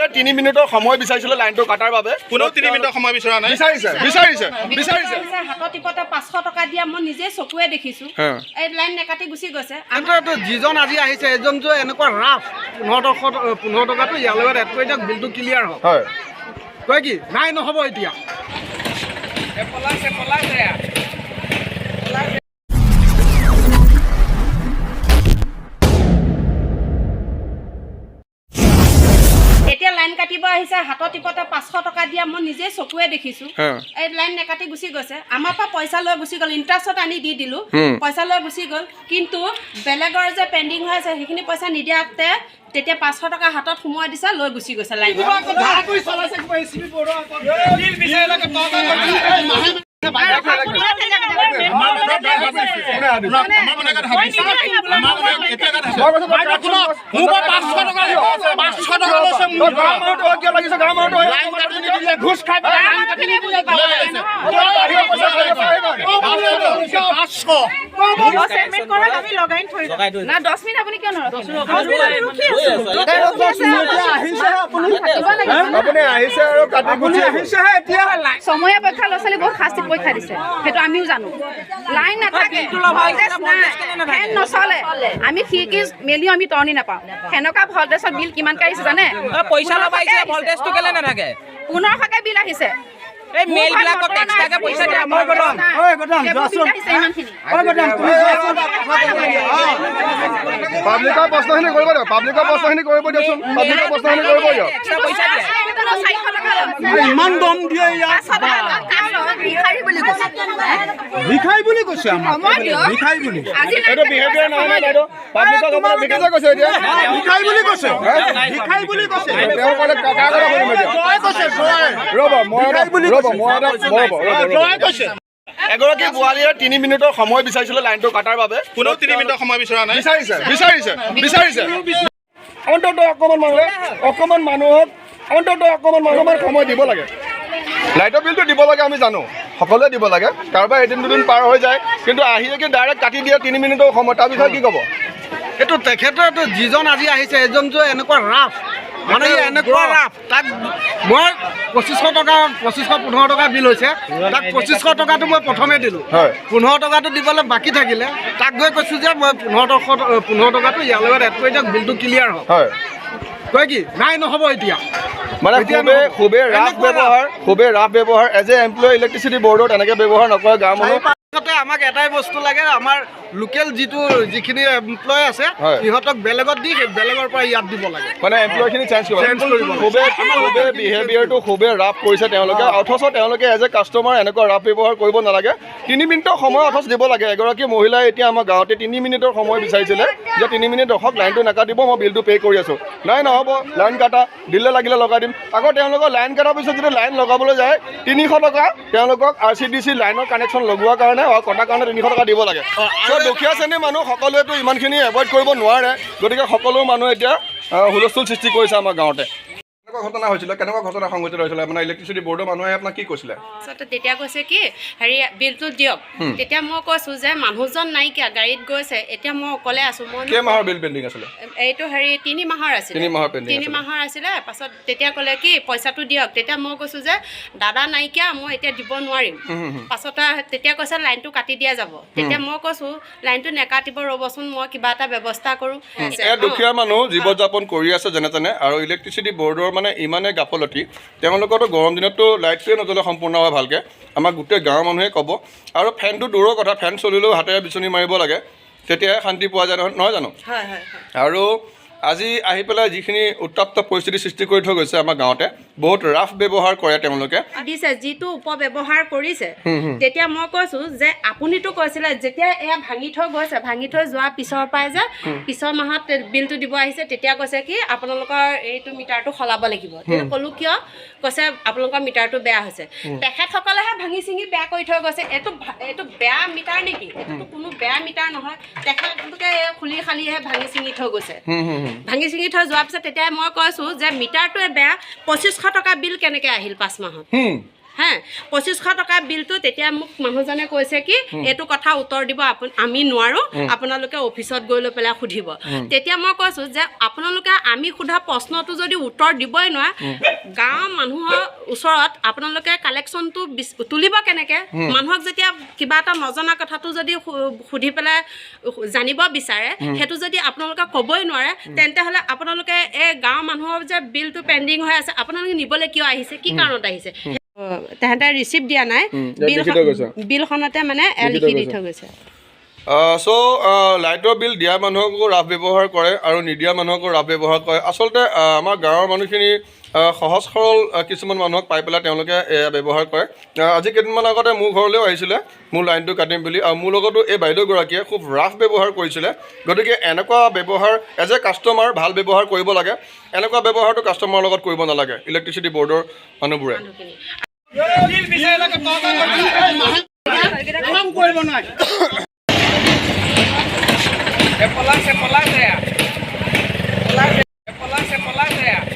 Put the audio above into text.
বুৱালিয়ে 3 মিনিটৰ সময় বিচাৰিছিলে লাইনটো কাটাৰ বাবে কোনো 3 মিনিটৰ সময় বিচৰা নাই বিচাৰিছে হাতত টিপতে 500 টকা দিয়া মই নিজে চকুৱে দেখিছো এই লাইন নেকাটি গুচি গৈছে আমটো যিজন আজি আহিছে এজন যে এনেকুৱা ৰাফ 15 টকাটো ইয়াৰ লগত এড কৰি দিয়ক বিলটো ক্লিয়াৰ হয় কয় কি নাই নহব এতিয়া এতিয়া লাইন কাটিব আহিছে হাতত টিপতে 500 টকা দিয়া মই নিজে চকুৱে দেখিছো এই লাইন নেকাটি গুচি গৈছে আমাৰ পৰা পইচা লৈ গুচি গ'ল ইন্টাৰেষ্টত আনি দি দিলো পইচা লৈ গুচি গ'ল কিন্তু বেলেগৰ যে পেন্ডিং হৈ আছে সেইখিনি পইচা নিদিয়াতে তেতিয়া 500 টকা হাতত সোমোৱাই দিছে লৈ গুচি গৈছে লাইন সময়ে পৰীক্ষা ল'ৰা ছোৱালী বহুত শাস্তি পৰীক্ষা দিছে সেইটো আমিও জানো লাইন নাথাকে ফেন নচলে আমি খিৰিকী মেলিও আমি তৰণি নাপাওঁ সেনেকুৱা ভল্টেজৰ বিল কিমান আহিছে জানে পইচা লগাইছে ভল্টেজটো কেলে নাথাকে 1500 বিল আহিছে এই মেল বিলাকক এক্সট্ৰাকে পইচা দিয়া মই গদম পাব্লিকৰ প্ৰশ্নখিনি কৰিব দিয়ক দিয়কচোন পাব্লিকৰ প্ৰশ্নখিনি কৰিব দিয়ক এক্সট্ৰা পইচা দিয়ে ইমান দম দিয়ে ইয়াত ভিখাৰী বুলি কৈছে ভিখাৰী বুলি এইটো বিহেভিয়াৰ নহয় না বাইদেউ পাব্লিকক আপোনাৰ বিকাশে কৈছে এতিয়া ভিখাৰী বুলি কৈছে তেওঁ ক'লে কাকা কথা শুনিম এতিয়া এগৰাকী বুৱালিয়ে 3 মিনিটৰ সময় বিচাৰিছিলে লাইনটো কাটাৰ বাবে কোনো 3 মিনিটৰ সময় বিচৰা নাই বিচাৰিছে অন্তত অকমান মানুহক সময় দিব লাগে লাইটৰ বিলটো দিব লাগে আমি জানো সকলোৱে দিব লাগে কাৰোবাৰ এদিন দুদিন পাৰ হৈ যায় কিন্তু আহি কি ডাইৰেক্ট কাটি দিয়ে 3 মিনিটৰ সময় তাৰ বিষয়ে কি ক'ব এইটো তেখেতৰ যিজন আজি আহিছে এজন যে এনেকুৱা ৰাফ মানে এনেকুৱা ৰাফ তাক মই 15 টকা বিল হৈছে তাক 2500 টকাটো মই প্ৰথমে দিলোঁ 15 টকাটো দিবলৈ বাকী থাকিলে তাক গৈ কৈছোঁ যে মই 15 টকাটো ইয়াৰ লগত এড কৰি দিয়ক বিলটো ক্লিয়াৰ হয় কয় কি নাই নহ'ব এতিয়া মানে খুবেই ৰাফ ব্যৱহাৰ এজ এ এমপ্লয়ী ইলেক্ট্ৰিচিটি বৰ্ডত এনেকৈ ব্যৱহাৰ নকৰে গাঁৱৰ মানুহ আমাক এটাই বস্তু লাগে আমাৰ লোকেল যিখিনি এমপ্লয় আছে সিহঁতক বেলেগত দি বেলেগৰ পৰা ইয়াত দিব লাগে মানে এমপ্লয়খিনি চেঞ্জ কৰিব খুবেই বিহেভিয়াৰটো খুবেই ৰাফ কৰিছে তেওঁলোকে অথচ তেওঁলোকে এজ এ কাষ্টমাৰ এনেকুৱা ৰাফ ব্যৱহাৰ কৰিব নালাগে 3 মিনিটৰ সময় অথচ দিব লাগে এগৰাকী মহিলাই এতিয়া আমাৰ গাঁৱতে 3 মিনিটৰ সময় বিচাৰিছিলে যে 3 মিনিট ৰখক লাইনটো নাকাটিব মই বিলটো পে' কৰি আছোঁ নাই নহ'ব লাইন কাটা দিলে লাগিলে লগাই দিম আকৌ তেওঁলোকৰ লাইন কটাৰ পিছত যদি লাইন লগাবলৈ যায় 300 টকা তেওঁলোকক A.P.D.C.L লাইনৰ কানেকশ্যন লগোৱাৰ কাৰণে কটাৰ কাৰণে 300 টকা দিব লাগে দুখীয়া শ্ৰেণীৰ মানুহ সকলোৱেতো ইমানখিনি এভইড কৰিব নোৱাৰে গতিকে সকলো মানুহ এতিয়া হুলস্থুল সৃষ্টি কৰিছে আমাৰ গাঁৱতে ঘটনা হৈছিল কেনেকুৱা ঘটনা সংঘটিত হৈছিল মানে ইলেক্ট্ৰিচিটি বৰ্ডৰ মানুহে আপোনাক কি কৈছিলে তেতিয়া কৈছে কি হেৰি বিলটো দিয়ক তেতিয়া মই কৈছোঁ যে মানুহজন নাইকিয়া গাড়ীত গৈছে এতিয়া মই অকলে আছোঁ মই কেইমাহৰ বিল পেণ্ডিং আছিলে এইটো হেৰি 3 মাহৰ আছিলে 3 মাহৰ আছিলে পাছত তেতিয়া ক'লে কি পইচাটো দিয়ক তেতিয়া মই কৈছোঁ যে দাদা নাইকিয়া মই এতিয়া দিব নোৱাৰিম পাছত তেতিয়া কৈছে লাইনটো কাটি দিয়া যাব তেতিয়া মই কৈছোঁ লাইনটো নেকাটিব ৰ'বচোন মই কিবা এটা ব্যৱস্থা কৰোঁ দুখীয়া মানুহ জীৱন যাপন কৰি আছে যেনে তেনে আৰু ইলেক্ট্ৰিচিটি বৰ্ডৰ মানে ইমানে গাফলতি তেওঁলোকৰতো গৰম দিনততো লাইটটোৱে নজ্বলে সম্পূৰ্ণভাৱে ভালকৈ আমাক গোটেই গাঁৱৰ মানুহে ক'ব আৰু ফেনটো দূৰৰ কথা ফেন চলিলেও হাতেৰে বিচনি মাৰিব লাগে তেতিয়াহে শান্তি পোৱা যায় নহয় জানো আৰু আজি আহি পেলাই যিখিনি উত্তাপ্ত পৰিস্থিতি সৃষ্টি কৰি থৈ গৈছে আমাৰ গাঁৱতে বহুত ৰাফ ব্যৱহাৰ কৰে তেওঁলোকে দিছে যিটো উপব্যৱহাৰ কৰিছে তেতিয়া মই কৈছোঁ যে আপুনিতো কৈছিলে যেতিয়া এয়া ভাঙি থৈ গৈছে ভাঙি থৈ যোৱাৰ পিছৰ পৰাই যে পিছৰ মাহত বিলটো দিব আহিছে তেতিয়া কৈছে কি আপোনালোকৰ এইটো মিটাৰটো সলাব লাগিব তেতিয়া ক'লোঁ কিয় কৈছে আপোনালোকৰ মিটাৰটো বেয়া হৈছে তেখেতসকলেহে ভাঙি চিঙি বেয়া কৰি থৈ গৈছে এইটো বেয়া মিটাৰ নেকি এইটোতো কোনো বেয়া মিটাৰ নহয় তেখেতলোকে খুলি খালিহে ভাঙি চিঙি থৈ গৈছে ভাঙি চিঙি থৈ যোৱাৰ পিছত তেতিয়া মই কৈছোঁ যে মিটাৰটোৱে বেয়া 2500 টকা বিল কেনেকৈ আহিল 5 মাহত হে 2500 টকা বিলটো তেতিয়া মোক মানুহজনে কৈছে কি এইটো কথা উত্তৰ দিব আমি নোৱাৰো আপোনালোকে অফিচত গৈ লৈ পেলাই সুধিব তেতিয়া মই কৈছো যে আপোনালোকে আমি সোধা প্ৰশ্নটো যদি উত্তৰ দিবই নোৱাৰে গাঁৱৰ মানুহৰ ওচৰত আপোনালোকে কালেকশ্যনটো তুলিব কেনেকে মানুহক যেতিয়া কিবা এটা নজনা কথাটো যদি সুধি পেলাই জানিব বিচাৰে হেতু যদি আপোনালোকে ক'বই নোৱাৰে তেন্তে হলে আপোনালোকে এই গাঁৱৰ মানুহৰ যে বিলটো পেন্ডিং হৈ আছে আপোনালোকে নিবলে কিয় আহিছে কি কাৰণত আহিছে তেহেঁতে ৰিচিপ্ট দিয়া নাই বিলখনতে মানে লিখি দি থৈ গৈছে চ' লাইটৰ বিল দিয়া মানুহকো ৰাফ ব্যৱহাৰ কৰে আৰু নিদিয়া মানুহকো ৰাফ ব্যৱহাৰ কৰে আচলতে আমাৰ গাঁৱৰ মানুহখিনি সহজ সৰল কিছুমান মানুহক পাই পেলাই তেওঁলোকে এয়া ব্যৱহাৰ কৰে আজি কেইদিনমান আগতে মোৰ ঘৰলৈও আহিছিলে মোৰ লাইনটো কাটিম বুলি আৰু মোৰ লগতো এই বাইদেউগৰাকীয়ে খুব ৰাফ ব্যৱহাৰ কৰিছিলে গতিকে এনেকুৱা ব্যৱহাৰ এজ এ কাষ্টমাৰ ভাল ব্যৱহাৰ কৰিব লাগে এনেকুৱা ব্যৱহাৰটো কাষ্টমাৰৰ লগত কৰিব নালাগে ইলেক্ট্ৰিচিটি বৰ্ডৰ মানুহবোৰে Polasse.